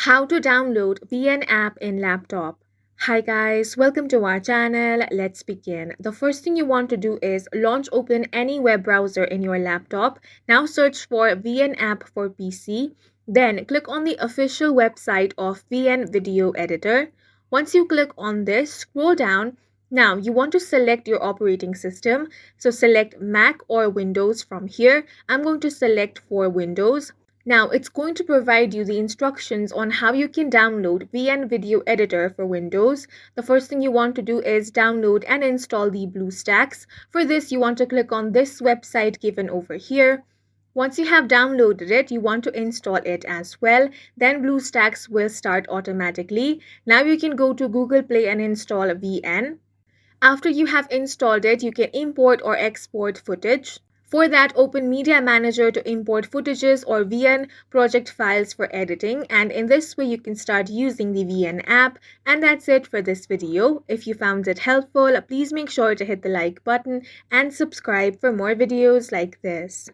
How to download VN app in laptop. Hi guys, welcome to our channel. Let's begin. The first thing you want to do is open any web browser in your laptop. Now search for VN app for PC. Then click on the official website of VN Video Editor. Once you click on this, scroll down. Now you want to select your operating system. So select Mac or Windows from here. I'm going to select for Windows. Now, it's going to provide you the instructions on how you can download VN Video Editor for Windows. The first thing you want to do is download and install the BlueStacks. For this, you want to click on this website given over here. Once you have downloaded it, you want to install it as well. Then BlueStacks will start automatically. Now you can go to Google Play and install VN. After you have installed it, you can import or export footage. For that, open Media Manager to import footages or VN project files for editing, and in this way you can start using the VN app. And that's it for this video. If you found it helpful, please make sure to hit the like button and subscribe for more videos like this.